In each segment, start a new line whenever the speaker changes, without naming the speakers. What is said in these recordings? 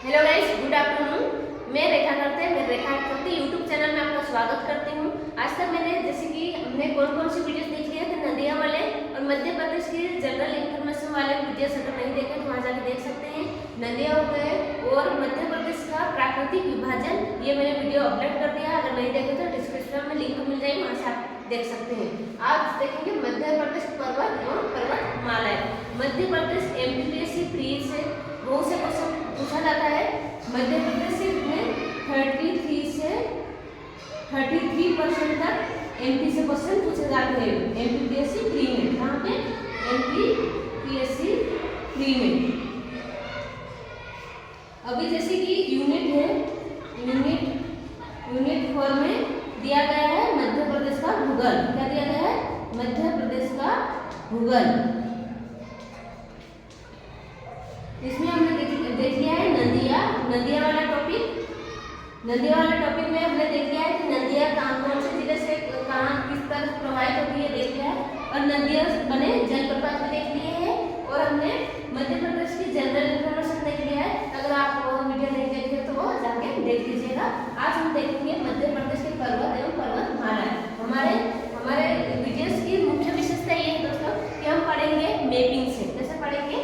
Hello guys, good afternoon. मैं रेखा करते YouTube channel में आपका स्वागत करती हूँ। आज तक मैंने जैसे कि हमने कौन कौन सी वीडियोस देख लिए थे, नदिया वाले और मध्य प्रदेश की जनरल इन्फॉर्मेशन वाले वीडियोस अगर नहीं देखे तो वहाँ जाके देख सकते हैं। नदिया हो गए और मध्य प्रदेश का प्राकृतिक विभाजन, ये मैंने वीडियो अपलोड कर दिया। अगर नहीं देखे तो डिस्क्रिप्शन में लिंक मिल जाएगी, वहाँ से आप देख सकते हैं। आज देखेंगे मध्य प्रदेश पर्वत एवं पर्वतमालाएं। मध्य प्रदेश एमपीपीएससी प्री से बहुत से क्वेश्चन पूछा जाता है। मध्य प्रदेश में 33% तक एमपी से क्वेश्चन पूछे जाते हैं एमपीपीएससी प्री में। कहाँ पे? एमपीपीएससी प्री में। अभी जैसे कि यूनिट है, यूनिट 4 में दिया गया है मध्य प्रदेश का भूगोल। क्या दिया गया है? मध्य प्रदेश का भूगोल। इसमें हमने देख लिया है नदिया वाला टॉपिक। नदिया वाला टॉपिक में हमने देख लिया है कि नदियाँ कौन से जिले से कहाँ किस तरह प्रवाहित होती है, देख लिया है। और नदियाँ बने जलप्रपात भी देख लिए हैं। और हमने मध्य प्रदेश की जनरल इन्फॉर्मेशन देख लिया है। अगर आप वो वीडियो नहीं देखे तो वो जाके देख लीजिएगा। आज हम देखेंगे मध्य प्रदेश के पर्वत एवं पर्वतमालाएं। हमारे वीडियोस की मुख्य विशेषता ये है दोस्तों कि हम पढ़ेंगे मैपिंग से। कैसे पढ़ेंगे?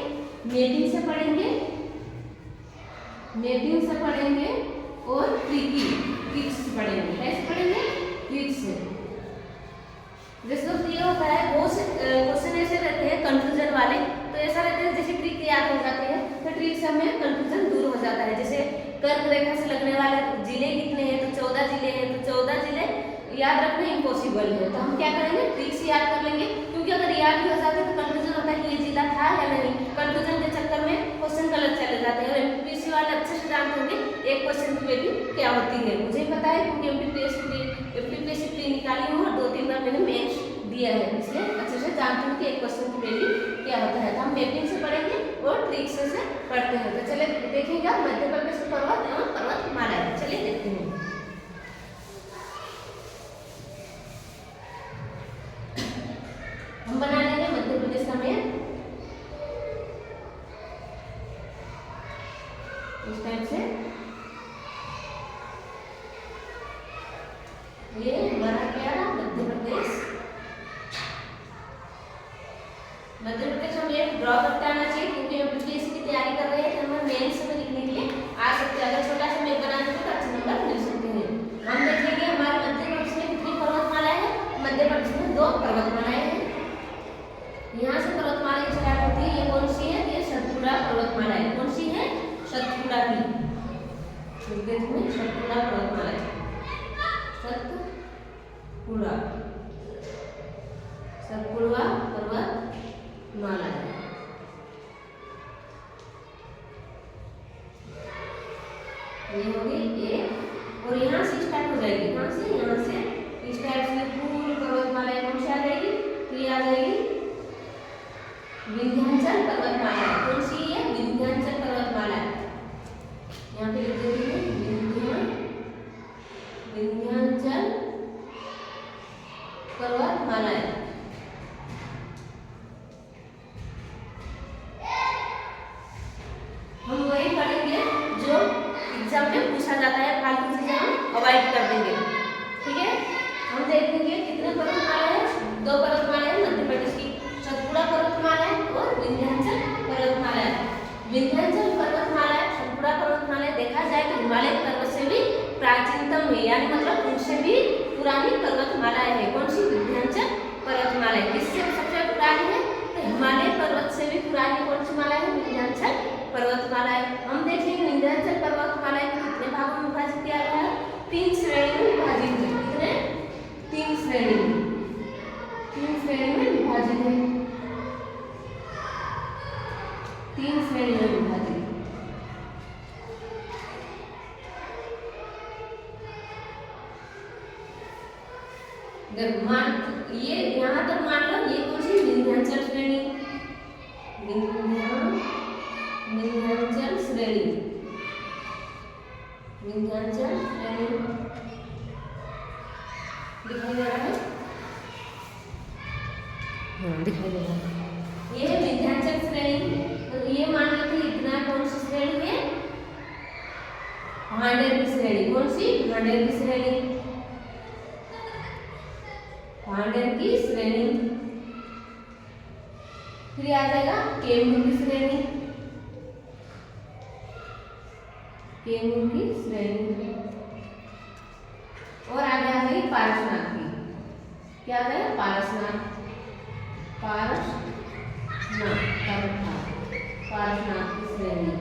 मैपिंग से पढ़ेंगे और ट्रिक्स से पढ़ेंगे। कैसे पढ़ेंगे? ट्रिक्स से। जैसे दोस्तों ये होता है, बहुत से क्वेश्चन ऐसे रहते हैं कंफ्यूजन वाले, तो ऐसा रहता है जैसे ट्रिक याद हो जाते हैं तो ट्रिक से हमें कंफ्यूजन दूर हो जाता है। जैसे कर्क रेखा से लगने वाले जिले कितने हैं, तो 14 जिले हैं, तो 14 जिले याद रखना इम्पॉसिबल है। तो हम क्या करेंगे? ट्रिक से याद कर लेंगे, क्योंकि अगर याद भी हो जाता है तो कंफ्यूजन होता है कि ये जिला था या नहीं। कंफ्यूजन के चक्कर में क्वेश्चन गलत चले जाते हैं। और एमपीपीएससी वाले अच्छे से जानते होंगे एक क्वेश्चन की वैल्यू क्या होती है। मुझे पता है क्योंकि एमपीपीएससी प्री निकाली हूँ और 2-3 बार मैंने मेंस दिया है, इसलिए अच्छे से जानती हूँ कि एक क्वेश्चन की वैल्यू क्या होता है। तो हम मैपिंग से पढ़ेंगे और ट्रिक्स से पढ़ते हैं। तो चलिए देखेंगे मध्य प्रदेश पर्वत एवं पर्वतमालाएं। चलिए देखते हैं। हम बना लेंगे मध्य प्रदेश का मैप इस टाइप से। ये हमारा क्या है? मध्य प्रदेश हम ये ड्रॉ करते आना चाहिए, क्योंकि हम एमपीएससी की तैयारी कर रहे हैं तो हमें मेंस में लिखने के लिए आ सकते हैं। अगर छोटा सा मैप बना देते तो अच्छे नंबर मिल सकते हैं। हम देखेंगे हमारे मध्य प्रदेश में कितनी पर्वतमालाएं हैं। मध्य प्रदेश में 2 पर्वतमालाएं हैं। यहाँ से पर्वतमाला स्टार्ट होती है। ये कौन सी है? ये सतपुड़ा पर्वतमाला है। कौन सी है? सतपुड़ा की। सतपुड़ा पर्वतमाला है। सतपुड़ा पर्वतमाला है। ये होगी एक, और यहाँ से स्टार्ट हो जाएगी। यहाँ से स्टार्ट से पूरी पर्वतमाला कौन सी आ जाएगी? तो ये आ जाएगी विंध्याचल पर्वतमाला। कौन सी है? विंध्याचल पर्वतमाला। यहाँ पे लिख देती हूँ विंध्याचल पर्वतमाला। हम वही पढ़ेंगे जो एग्जाम में पूछा जाता है, फालतू चीजें हम अवॉइड कर देंगे। ठीक है? हम देखेंगे कितने पर्वतमाला है। 2 पर्वतमाला है मध्य प्रदेश की, सतपुड़ा पर्वतमाला है और विंध्याचल पर्वतमाला है। विंध्याचल पर्वतमाला, सतपुड़ा पर्वतमाला देखा जाए तो हिमालय पर्वत से भी प्राचीनतम है, यानी मतलब उनसे भी पुरानी पर्वतमालाएं है। कौन सी? विंध्याचल पर्वतमाला। किससे सबसे पुरानी है? तो हिमालय पर्वत से भी पुरानी कौन सी माला है? विंध्याचल पर्वतमाला है। हम देखेंगे विंध्याचल पर्वतमाला को कितने भागों में विभाजित किया गया है? 3 श्रेणी में विभाजित है। कितने? 3 श्रेणी में विभाजित है। 3 श्रेणी में विभाजित। ये यहाँ तक मान लो ये कौन सी? विंध्याचल श्रेणी। विंध्याचल श्रेणी दिखाई दे रहा है? हाँ, दिखाई दे रहा है। भांडेर की श्रेणी, कौन सी? भांडेर की श्रेणी, भांडेर की श्रेणी। फिर आ जाएगा केमूर की श्रेणी, केमूर की श्रेणी। और आगे आ जाएगी पारसनाथ की, क्या आ जाएगा? पारसनाथ, पारसनाथ की श्रेणी।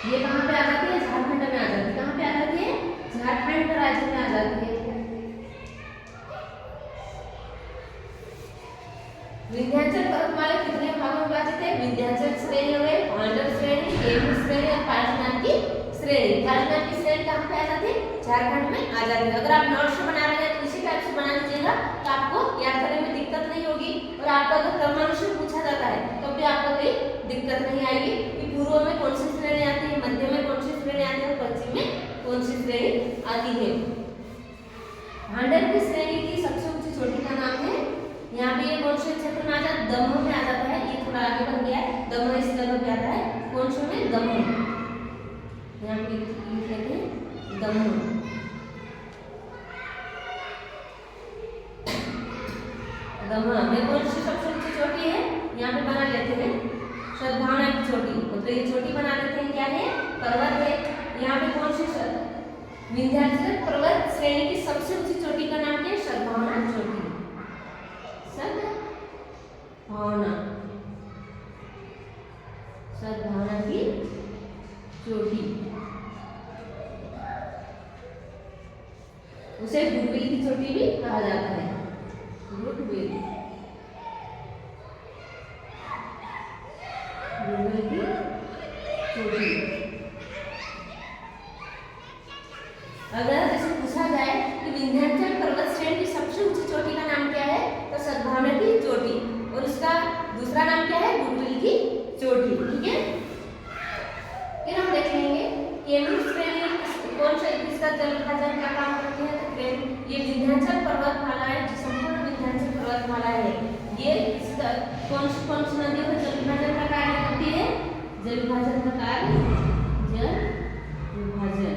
ये कहाँ पे आ जाती है? झारखंड में आ जाती है। कहाँ पे आ जाती है? झारखंड राज्य में आ जाती है। विंध्याचल पर्वतमाला कितने भागों में विभाजित है? विंध्याचल श्रेणी हो गई, भांडर श्रेणी, केमूर श्रेणी और पारसनाथ की श्रेणी। पारसनाथ की श्रेणी कहाँ पे आ जाती है? झारखंड में आ जाती है। अगर आप नोट्स बना रहे हैं तो इसी टाइप से बना लीजिएगा, तो आपको याद करने में दिक्कत नहीं होगी। और आपका अगर क्रमानुसार पूछा जाता है तो भी आपको कोई दिक्कत नहीं आएगी कि पूर्व में कौन सी श्रेणी आती है, मध्य में कौन सी श्रेणी आती है और पश्चिम में कौन सी श्रेणी आती है। भांडर की श्रेणी की सबसे ऊंची चोटी का नाम है, यहाँ पे ये कौन से क्षेत्र में आ जाता है? दमोह में आ जाता है। ये थोड़ा आगे बन गया है, दमोह इस तरह पे आता है। कौन से में? दमोह, यहाँ पे लिख लेते हैं दमोह। दमोह में कौन सी सबसे ऊंची चोटी है? यहाँ पे बना लेते हैं सद्भावना की चोटी, मतलब ये चोटी बना लेते हैं, क्या है? पर्वत है। यहाँ पे कौन सी? विंध्याचल पर्वत श्रेणी की सबसे ऊंची चोटी का नाम क्या है? सद्भावना चोटी, सद्भावना, सद्भावना की चोटी। उसे गुडविल की चोटी भी कहा जाता है, गुडविल, गुडविल की चोटी। अगर जैसे पूछा जाए कि विंध्याचल पर्वत श्रेणी की सबसे ऊंची चोटी का नाम क्या है, तो सद्भावना की चोटी, और उसका दूसरा नाम क्या है? गुडविल की चोटी। ठीक है, फिर हम देख लेंगे केमूर श्रेणी कौन से किसका जल विभाजन का काम करती है। तो ये विंध्याचल पर्वतमाला है, जो संपूर्ण विंध्याचल पर्वतमाला है, ये इसका कौन सी नदियों का जल विभाजन का कार्य करती है? जल विभाजन का कार्य, जल विभाजन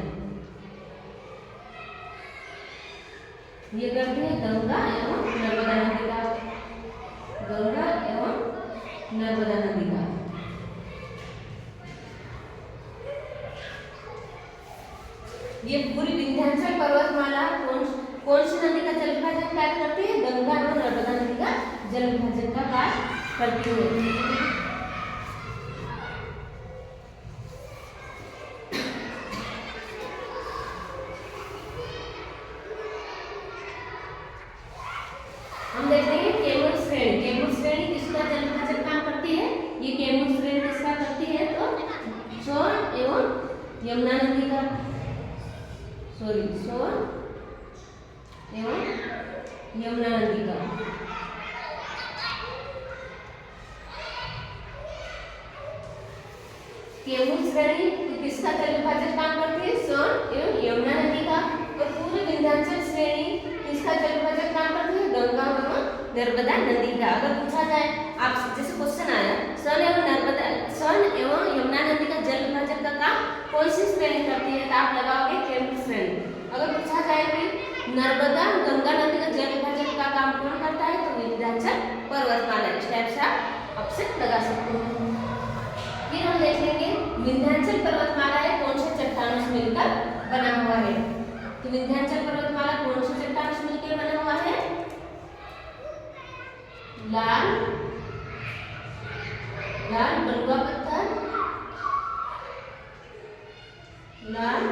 ये करती है गंगा एवं नर्मदा नदी का, गंगा एवं नर्मदा नदी का। ये पूरी विंध्याचल पर्वतमाला कौन सी नदी का जल विभाजन कार्य करती है? गंगा और नर्मदा नदी का जल विभाजन का कार्य करती है। हम देखते हैं केमूर श्रेणी, केमूर श्रेणी किसका जल विभाजन काम करती है? ये केमूर श्रेणी किसका करती है? तो सोन एवं यमुना नदी का, सोन एवं यमुना नदी का। केमूर श्रेणी किसका जल विभाजन काम करती है? सोन एवं यमुना नदी का। और पूरी विंध्याचल श्रेणी किसका जल विभाजन काम करती है? गंगा एवं नर्मदा नदी का। अगर पूछा जाए आपसे, जैसे क्वेश्चन आया सोन एवं यमुना नदी का जल विभाजन का काम कौन सी श्रेणी करती है, तो आप लगाओगे केमूर श्रेणी। अगर पूछा जाए कि नर्मदा गंगा नदी का जल विभाजन का काम कौन करता है, तो विंध्याचल पर्वतमाला। इस टाइप से आप ऑप्शन लगा सकते हैं। फिर हम देख लेंगे विंध्याचल पर्वतमाला है कौन से चट्टानों से मिलकर बना हुआ है। तो विंध्याचल पर्वतमाला कौन से चट्टानों से मिलकर बना हुआ है? लाल बलुआ पत्थर, लाल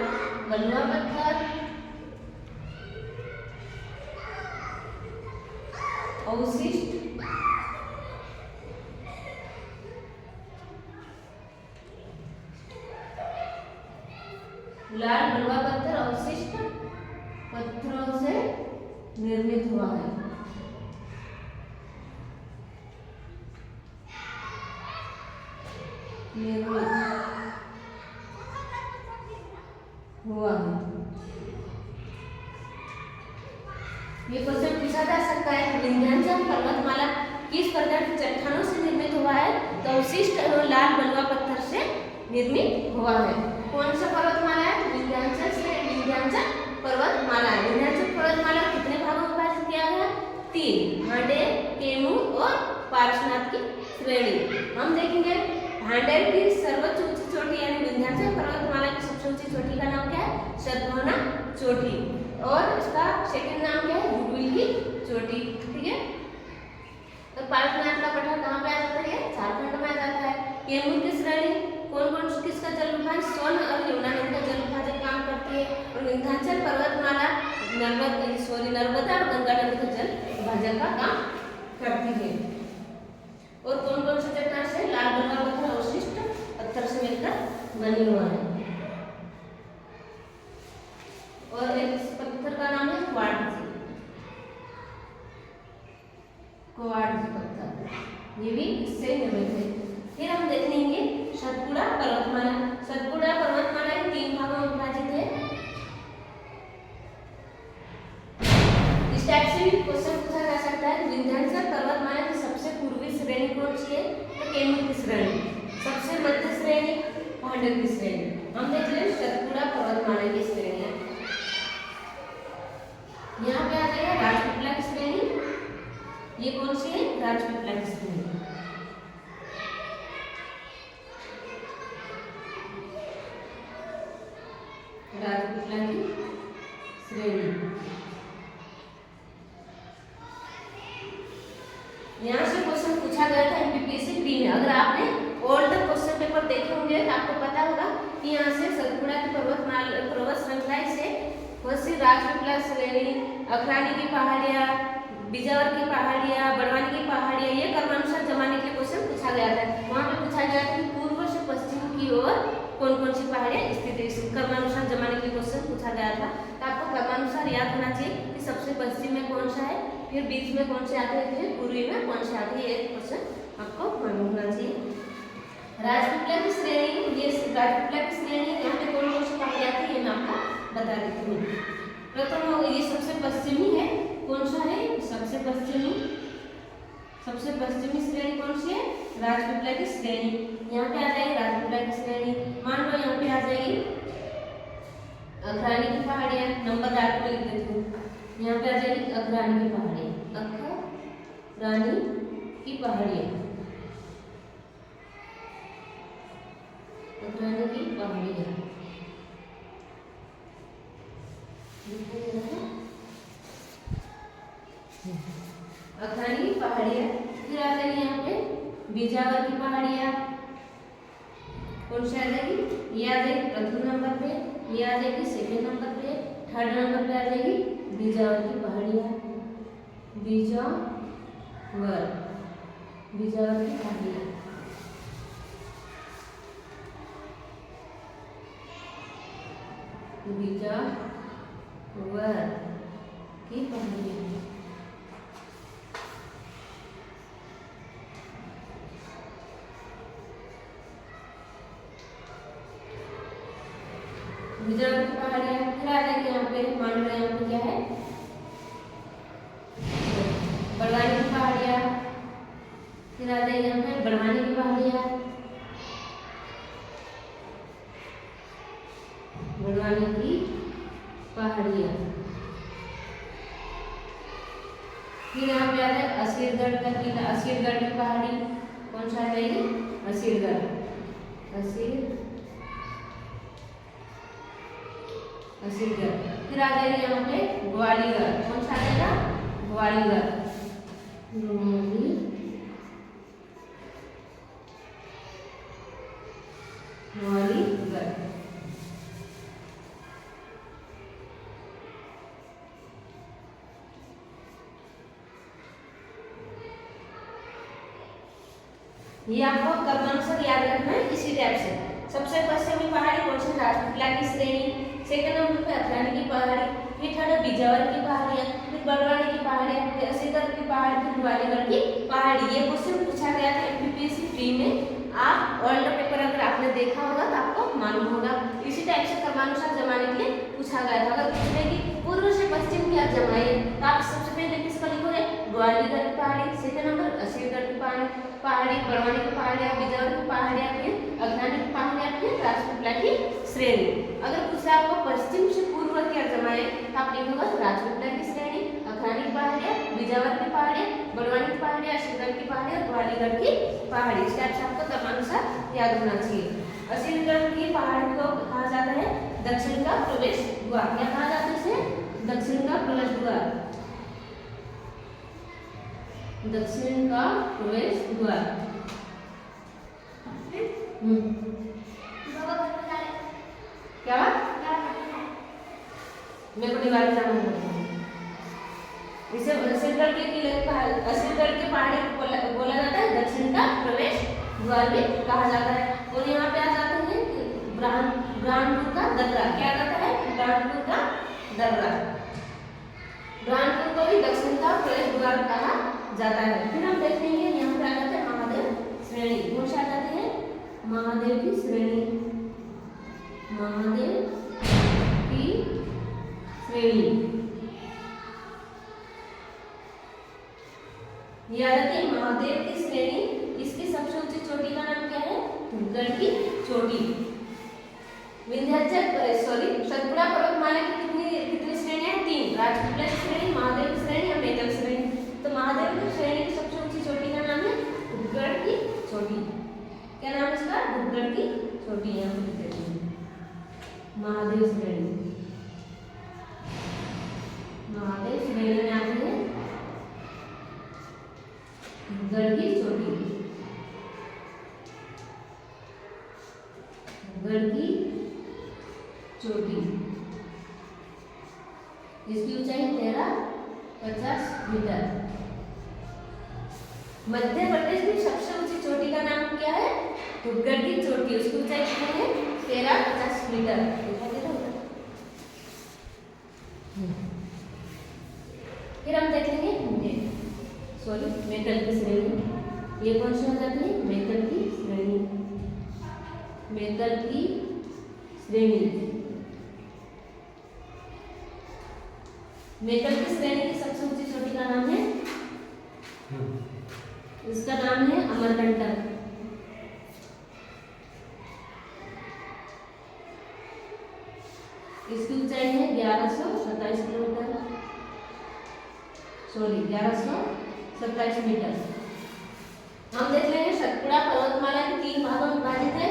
बलुआ पत्थर, अवशिष्ट, लाल बलुआ पत्थर अवशिष्ट पत्थरों से निर्मित हुआ है। ये क्वेश्चन पूछा जा सकता है कि विंध्याचल पर्वतमाला किस प्रकार के चट्टानों से निर्मित हुआ है, तो अवशिष्ट एवं लाल बलुआ पत्थर से निर्मित हुआ है। कौन सा पर्वतमाला है? विंध्याचल पर्वतमाला है। विंध्याचल पर्वतमाला कितने भागों में विभाजित किया गया? 3, भांडेर, कैमूर और पार्श्वनाथ की श्रेणी। हम देखेंगे भांडेर की सर्वोच्च ऊंची चोटी यानी विंध्याचल पर्वतमाला की सबसे ऊंची चोटी का नाम क्या है? शतभावना चोटी। और इसका सेकंड नाम क्या है? गुडविल की चोटी। ठीक है। तो पार्श्वनाथ का पठार कहाँ पे आ जाता है? झारखंड में आ जाता है। कैमूर की श्रेणी कौन कौन किसका जल विभाजन? सोन और यमुना नदी का जल विभाजन काम करती है। और विंध्याचल पर्वतमाला नर्मदा और गंगा नदी का जल विभाजन का काम करती है। और कौन कौन से चट्टान से? लाल बलुआ पत्थर अवशिष्ट पत्थर से मिलकर बनी हुआ है। और एक पत्थर का नाम है क्वार्ट्ज पत्थर, ये भी इससे निर्मित है। फिर हम देख लेंगे सतपुड़ा पर्वतमाला। सतपुड़ा पर्वतमाला 3 भागों में विभाजित है। इस टाइप से भी क्वेश्चन पूछा जा सकता है। विंध्याचल पर्वतमाला की सबसे पूर्वी श्रेणी कौन सी है? तो कैमूर की श्रेणी। सबसे मध्य श्रेणी भांडेर की श्रेणी। हम देख लें सतपुड़ा पर्वतमाला की श्रेणियां। यहाँ पे आ जाएगा राजपीपला की श्रेणी। ये कौन सी है? राजपीपला की श्रेणी। राजपीपला की श्रेणी। यहाँ से क्वेश्चन पूछा गया था एमपीपीएससी प्री में। अगर आपने ओल्ड क्वेश्चन पेपर देखे होंगे तो आपको पता होगा कि यहाँ से सतपुड़ा की पर्वत श्रृंखला से राजपीपला श्रेणी, अखरानी की पहाड़ियाँ, बिजावर की पहाड़ियाँ, बड़वानी की पहाड़ियाँ, ये क्रमानुसार जमाने के लिए क्वेश्चन पूछा गया था। वहाँ पे पूछा गया था कि पूर्व से पश्चिम की ओर कौन कौन सी पहाड़ियाँ स्थित है। क्रमानुसार जमाने के लिए क्वेश्चन पूछा गया था। तो आपको क्रमानुसार याद होना चाहिए कि सबसे पश्चिम में कौन सा है, फिर बीच में कौन से आते हैं, फिर पूर्वी में कौन से आते हैं। ये क्वेश्चन आपको मालूम होना चाहिए। राजपीपला की श्रेणी, ये राजपीपला की श्रेणी यहाँ पे कौन कौन सी पहाड़ियाँ आती है, मैं आपको बता देती हूँ। प्रथम होगा ये सबसे पश्चिमी है। कौन सा है? सबसे पश्चिमी श्रेणी कौन सी है? राजपीपला की श्रेणी। यहाँ पे आ जाएगी राजपीपला की श्रेणी। मान लो यहाँ पे आ जाएगी अखरानी की पहाड़ियाँ। नंबर 8 पे लिख देती हूँ। यहाँ पे आ जाएगी अखरानी की पहाड़ियाँ। अखरानी की पहाड़ियाँ, अखरानी की पहाड़ियाँ। अखरानी की पहाड़ियाँ। फिर आ जाएगी यहाँ पे बिजावर की पहाड़ियाँ। कौन सी आ जाएगी? ये आ जाएगी प्रथम नंबर पे, ये आ जाएगी सेकंड नंबर पे, थर्ड नंबर पे आ जाएगी बिजावर की पहाड़ियाँ। बिजावर की पहाड़ियाँ। बिजावर की पहाड़ियाँ। बिजावर की पहाड़ियाँ। फिर आ जाएगी यहाँ पे, मान लो यहाँ पे क्या है? बड़वानी की पहाड़ियाँ। फिर आ जाएगी यहाँ पे बड़वानी की पहाड़ियाँ। बड़वानी की पहाड़ियाँ। फिर यहाँ पे आ जाए असीरगढ़ का किला, असीरगढ़ की पहाड़ी। कौन सा आ जाएगी? असीरगढ़। असीरगढ़। फिर आ जाएगी यहाँ पे ग्वालीगढ़। कौन सा आ जाएगा? ग्वालीगढ़। ग्वालीगढ़। ये आपको क्रमानुसार याद रखना है इसी टाइप से। सबसे पश्चिमी पहाड़ी कौन सी? राजपीपला की श्रेणी। सेकंड नंबर पे अखरानी की पहाड़ी, फिर थर्ड बिजावर की पहाड़ियाँ, फिर बड़वानी की पहाड़ियाँ, फिर असीरगढ़ की पहाड़ी, फिर ग्वालीगढ़ की पहाड़ी। ये क्वेश्चन पूछा गया था एमपीपीएससी प्री में। आप ओल्ड पेपर अगर आपने देखा होगा तो आपको मालूम होगा। इसी टाइप से क्रमानुसार जमाने के लिए पूछा गया था। अगर पूछने की पूर्व से पश्चिम क्या जमाइए तो आप सबसे पहले किसका लिखोगे? ग्वालीगढ़ की पहाड़ी, सेकंड नंबर असीरगढ़ की पहाड़ी, बड़वानी की पहाड़ियाँ, बिजावर की पहाड़ियाँ, फिर अखरानी की पहाड़ियाँ, श्रेणी। अगर पूछा आपको पश्चिम से पूर्व की ओर जमाए तो आप लिखोगे राजपीपला की श्रेणी, अखरानी की पहाड़ियाँ, बीजावर की पहाड़ियाँ, बड़वानी की पहाड़ियाँ, असीलगढ़ की पहाड़ी और ग्वालीगढ़ की पहाड़ी। इस टाइप से आपको क्रमानुसार याद होना चाहिए। असीलगढ़ की पहाड़ी को कहा जाता है दक्षिण का प्रवेश द्वार। क्या कहा जाता है इसे? दक्षिण का प्रवेश द्वार, दक्षिण का प्रवेश द्वार। क्या मेरे को दीवार जाना है। इसे असीलगढ़ के किले, असीलगढ़ के पहाड़ी बोला जाता है दक्षिण का प्रवेश द्वार भी कहा जाता है। और यहाँ पे आ जाते हैं ब्राह्मणपुर का दर्रा। क्या जाता है? ब्राह्मणपुर का दर्रा। ब्राह्मणपुर को भी दक्षिण का प्रवेश द्वार कहा जाता है। फिर हम देखेंगे यहाँ पे आ जाते हैं महादेव श्रेणी। कौन से आ जाते हैं? महादेव की श्रेणी, महादेव की श्रेणी ये आ जाती है महादेव की श्रेणी। इसकी सबसे ऊंची चोटी का नाम क्या है? धूपगढ़ की चोटी। विंध्याचल सतपुड़ा पर्वतमाला की कितनी श्रेणियां हैं? 3। राजपीपला की श्रेणी, महादेव की श्रेणी और मेघल श्रेणी। तो महादेव की श्रेणी की सबसे ऊंची चोटी का नाम है धूपगढ़ की चोटी। क्या नाम है इसका? धूपगढ़ की चोटी। यहाँ पे लिख देते हैं महादेव श्रेणी। महादेव श्रेणी में आते हैं धूपगढ़ की चोटी, धूपगढ़ की चोटी। इसकी ऊंचाई 1350 मीटर। मध्य प्रदेश की सबसे ऊंची चोटी का नाम क्या है? धूपगढ़ की चोटी। उसकी ऊंचाई कितनी है? 1350 मीटर। फिर हम देखेंगे मेटल की श्रेणी। ये कौन सी हो जाती है? मेटल की श्रेणी, मेटल की श्रेणी। मेटल की श्रेणी की सबसे ऊंची चोटी का नाम है, इसका नाम है अमरकंटक। इसकी ऊंचाई है 1127 किलोमीटर, 1127 मीटर। हम देख लेंगे सतपुड़ा पर्वतमाला के 3 भागों में विभाजित है।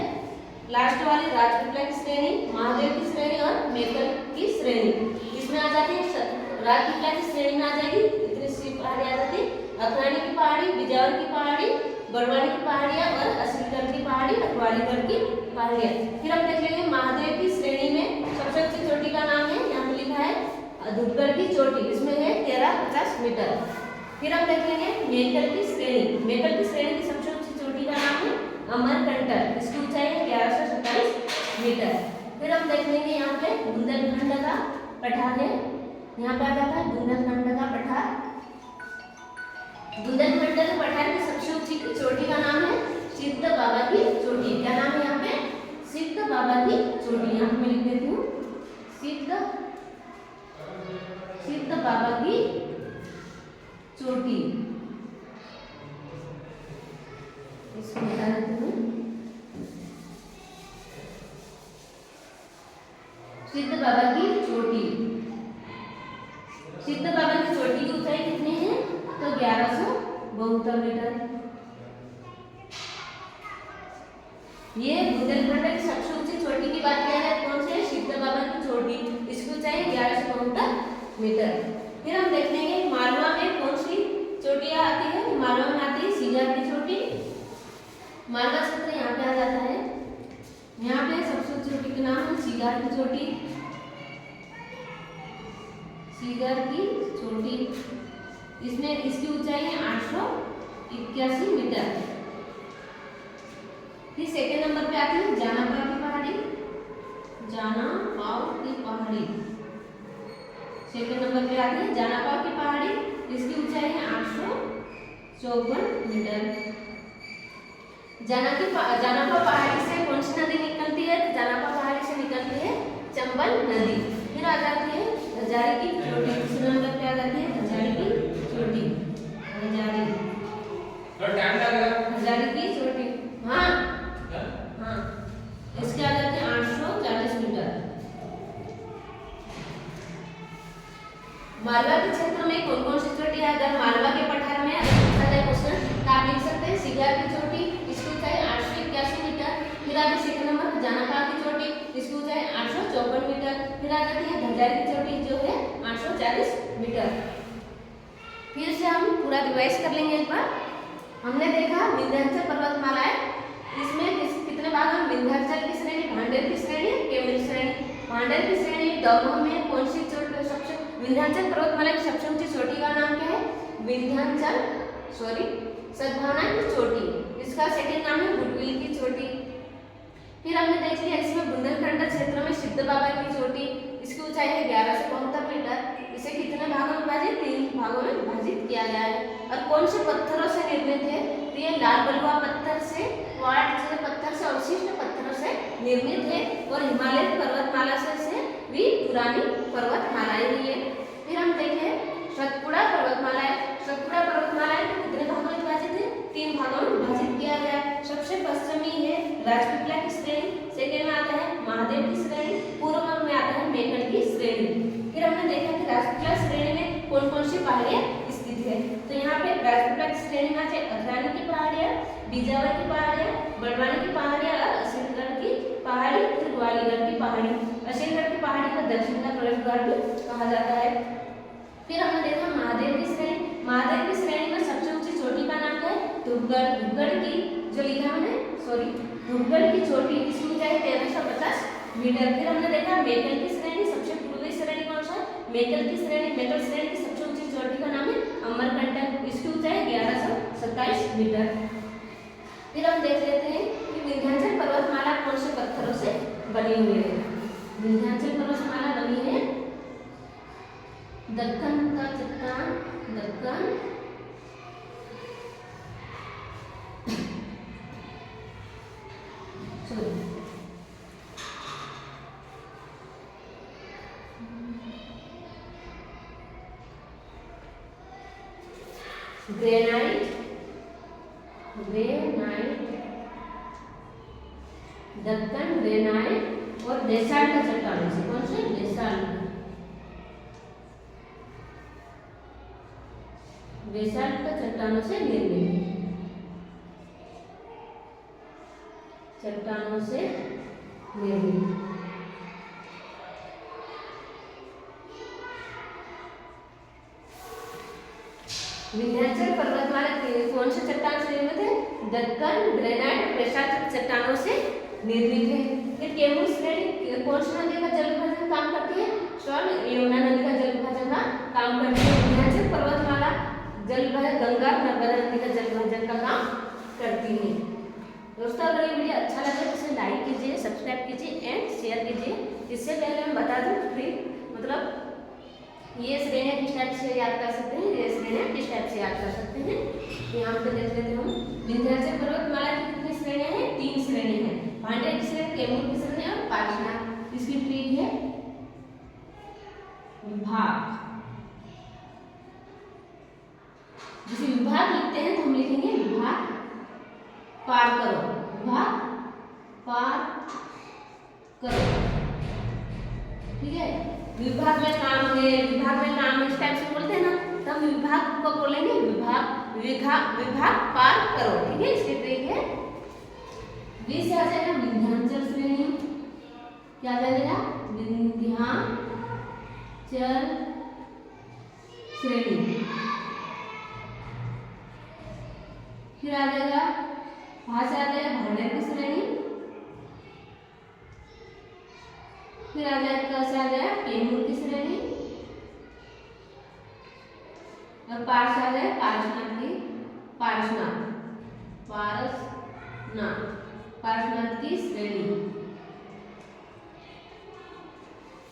लास्ट वाली राजपीपला की श्रेणी, महादेव की श्रेणी और मेटल की श्रेणी। इसमें आ जाती है राजपीपला की श्रेणी में आ जाएगी इतनी सी पहाड़ी आ जाती है, अखरानी की पहाड़ी, बिजावर की पहाड़ी, बड़वानी की पहाड़ियाँ और असीलगढ़ की पहाड़ी और ग्वालीगढ़ की पहाड़ियाँ। फिर हम देख लेंगे महादेव की श्रेणी में सबसे ऊंची चोटी का नाम है, यहाँ पे लिखा है धूपगढ़ की चोटी। इसमें है 1350 मीटर। फिर हम देखेंगे मेटल की श्रेणी। मेटल की श्रेणी की सबसे ऊंची चोटी का नाम है अमरकंटक। इसकी ऊंचाई है 1127 मीटर। फिर हम देख लेंगे यहाँ पे बुंदेलखंड का पठार है। यहाँ पे आ जाता है बुंदेलखंड का पठार। बुंदेलखंड के पठार की सबसे ऊंची चोटी का नाम है सिद्ध बाबा की चोटी। क्या नाम है यहाँ पे? सिद्ध बाबा की चोटी। यहाँ पे मैं लिख देती हूँ सिद्ध बाबा की चोटी। इसको बता देती हूँ सिद्ध बाबा की चोटी। सिद्ध बाबा की चोटी की ऊंचाई कितनी है? तो 1172 मीटर। ये बुंदेलखंड की सबसे ऊंची चोटी की बात किया है, कौन से? सिद्ध बाबा की चोटी। इसकी ऊंचाई 1172 मीटर। फिर हम देख लेंगे मालवा में कौन सी चोटियां आती है। मालवा में आती है सीकर की चोटी। मालवा क्षेत्र यहाँ पे आ जाता है। यहाँ पे सबसे ऊंची चोटी का नाम है सीकर की चोटी, सीकर की चोटी। इसमें इसकी ऊंचाई है 881 मीटर। फिर सेकेंड नंबर पे आती है जानापाव की पहाड़ी, जानापाव की पहाड़ी। सेकेंड नंबर पे आती है जानापाव की पहाड़ी। इसकी ऊंचाई है 854 मीटर। जानापाव पहाड़ी से कौन सी नदी निकलती है? तो जानापाव पहाड़ी से निकलती है चंबल नदी। फिर आ जाती है हजारी की चोटी। दूसरे नंबर पे आ जाती है हजारी की चोटी, हजारी की चोटी। हाँ, इसके आ जाते हैं 840 में कौन कौन सी चोटी है? अगर मालवा के पठार में अगर पूछा जाए क्वेश्चन तो आप लिख सकते हैं सिग्गा की चोटी, इसकी ऊंचाई 881 मीटर। फिर आगे सेकंड नंबर जानापा की चोटी, इसकी ऊंचाई 854 मीटर। फिर आ जाती है धजार की चोटी जो है 840 मीटर। फिर से हम पूरा रिवाइज कर लेंगे एक बार। हमने देखा विंध्याचल पर्वतमाला है, इसमें कितने भाग हैं? विंध्याचल की श्रेणी, भांडेर की श्रेणी, केमेरू श्रेणी। भांडेर की श्रेणी डगों में कौन सी चोटी सबसे? विंध्याचल पर्वतमाला की सबसे ऊंची चोटी का नाम क्या है? विंध्याचल सद्भावना की चोटी। इसका सेकंड नाम है गुडविल की चोटी। फिर हमने देख लिया इसमें बुंदेलखंड क्षेत्र में सिद्ध बाबा की चोटी, इसकी ऊंचाई है 1172 मीटर। इसे कितने भागों में विभाजित? 3 भागों में विभाजित किया गया है। और कौन से पत्थरों से निर्मित है? तो ये लाल बलुआ पत्थर से, क्वार्ट्ज पत्थर से, अवशिष्ट पत्थरों से निर्मित है। और हिमालय पर्वतमाला से भी पुरानी पर्वतमालाएं ही है। फिर हम देखें सतपुड़ा पर्वतमाला है। सतपुड़ा पर्वतमाला है तो कितने भागों में विभाजित है? 3 भागों में विभाजित किया गया है। सबसे पश्चिमी है राजपीपला की श्रेणी, सेकेंड में आता है महादेव की श्रेणी, पूर्व में आता है मेघड़ की श्रेणी। फिर हमने देखा कि राजपीपला श्रेणी में कौन कौन सी पहाड़ियां स्थित है। तो यहाँ पे राजपीपला की श्रेणी में आते हैं अखरानी की पहाड़ियां, बीजावर की पहाड़ियां, बड़वानी की पहाड़ियां और असीलगढ़ की पहाड़ी, फिर ग्वालीगढ़ की पहाड़ी। असीलगढ़ की पहाड़ी को दक्षिण का प्रवेश द्वार भी कहा जाता है। फिर हमने देखा महादेव की श्रेणी। महादेव की श्रेणी में सबसे ऊंची चोटी का नाम क्या है? धूपगढ़। धूपगढ़ की जो लिखा मैंने धूपगढ़ की चोटी, इसकी ऊंचाई 1350 मीटर। फिर हमने देखा मेकल की श्रेणी, सबसे पूर्वी श्रेणी कौन सा? मेकल की श्रेणी। मेकल श्रेणी की सबसे ऊंची चोटी का नाम है अमरकंटक, इसकी ऊंचाई 1127 मीटर। फिर हम देख लेते हैं कि विंध्याचल पर्वतमाला कौन से पत्थरों से बनी हुई है। विंध्याचल पर्वतमाला बनी है दक्कन का चट्टान, दक्कन ग्रेनाइट, दक्कन ग्रेनाइट और बेसाल्ट का चट्टानों से। कौन से? बेसाल्ट का चट्टानों से निर्मित है। चट्टानों से निर्मित। विंध्याचल पर्वतमाला कौन से चट्टान से निर्मित है? दक्कन ग्रेनाइट और बेसाल्ट चट्टानों से निर्मित है। फिर केमेरू श्रेणी कौन सी नदी का जल विभाजन काम करती है? स्वर्ण यमुना नदी का जल विभाजन का काम करती है। विंध्याचल पर्वतमाला जल विभाजन गंगा नर्मदा नदी का जल विभाजन का काम करती है। दोस्तों अगर ये वीडियो अच्छा लगे तो इसे लाइक कीजिए, सब्सक्राइब कीजिए एंड शेयर कीजिए। इससे पहले मैं बता दूं मतलब ये श्रेणियाँ किस टाइप से याद कर सकते हैं, ये श्रेणियाँ किस टाइप से याद कर सकते हैं। यहाँ पे देख लेते हम विंध्याचल पर्वतमाला की कितनी श्रेणियाँ हैं? 3 श्रेणी हैं। भांडेर की श्रेणी, केमेरू की श्रेणी और पार्श्वनाथ। इसकी ट्रिक है विभाग। जैसे विभाग लिखते हैं तो हम लिखेंगे विभाग पार करो, विभाग पार करो, ठीक है। विभाग में काम है, विभाग में काम इस टाइप से बोलते हैं ना, तो हम विभाग को बोलेंगे विभाग पार करो, ठीक है। इसकी ट्रिक है वी से आ जाएगा विंध्याचल श्रेणी, क्या आ जाएगा? विंध्याचल श्रेणी। फिर आ जाएगा वहां से आ जाएगा भांडेर की श्रेणी, फिर आ जाएगा से आ जाएगा केमेरू की श्रेणी और पार से आ जाएगा पार्श्वनाथ की पार्श्वनाथ की श्रेणी।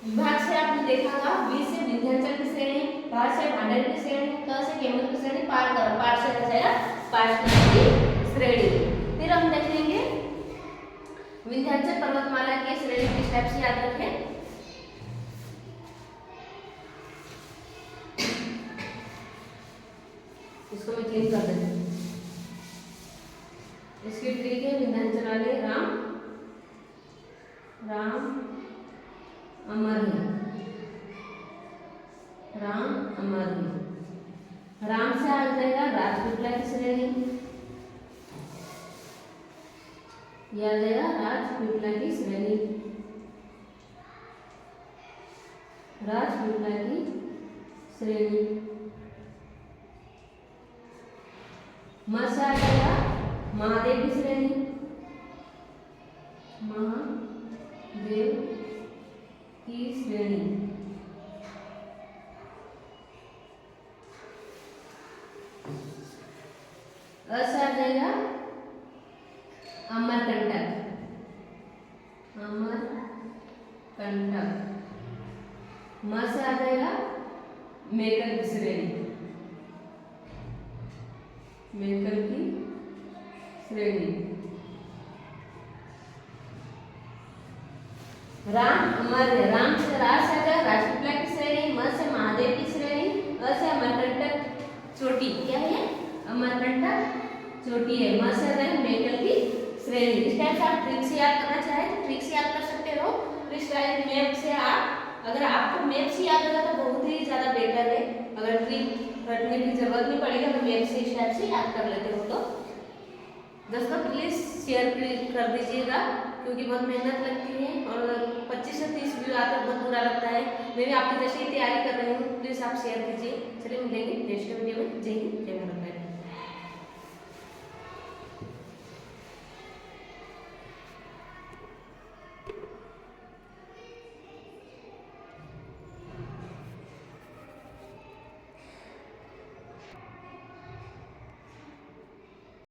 विभाग से आपने देखा था वी से विंध्याचल की श्रेणी, पार से भांडेर की श्रेणी, क से केमेरू की श्रेणी, पार करो, पार से आ जाएगा पार्श्वनाथ की श्रेणी। फिर हम देख लेंगे विंध्याचल पर्वतमाला की श्रेणी किस टाइप से याद रखें। इसको मैं क्लिक कर देती हूँ। इसकी ट्रिक है विंध्याचल वाले राम अमर है, राम अमर है। राम से आ जाएगा राजपीपला की श्रेणी, यह आ जाएगा राजपीपला की श्रेणी, राजपीपला की श्रेणी। म से आ जाएगा महादेव की श्रेणी, महादेव की श्रेणी। अ से आ जाएगा अमरकंटक, अमरकंटक। म से आ जाएगा मेकल की श्रेणी, मेकल की श्रेणी। राम से रा से आ जाएगा राजपीपला की श्रेणी, म से महादेव की श्रेणी, अ से अमरकंटक चोटी, क्या है अमरकंटक चोटी है। म से आ जाएगा मेकल की श्रेणी। इस टाइप से आप ट्रिक से याद करना चाहे तो ट्रिक से याद कर सकते हो, तो इस टाइप मैप से आप, अगर आपको मैप से याद होगा तो बहुत ही ज़्यादा बेटर है, अगर ट्रिक रटने की जरूरत नहीं पड़ेगा तो मैप से इस टाइप से याद कर लेते हो। तो दोस्तों प्लीज़ शेयर कर दीजिएगा, क्योंकि बहुत मेहनत लगती है और 25 से 30 व्यू आते हैं, बहुत बुरा लगता है। मैं भी आपकी जैसे ही तैयारी कर रही हूँ, प्लीज़ आप शेयर कीजिए। चलिए मिलेंगे नेक्स्ट वीडियो में। जय हिंद, जय भारत।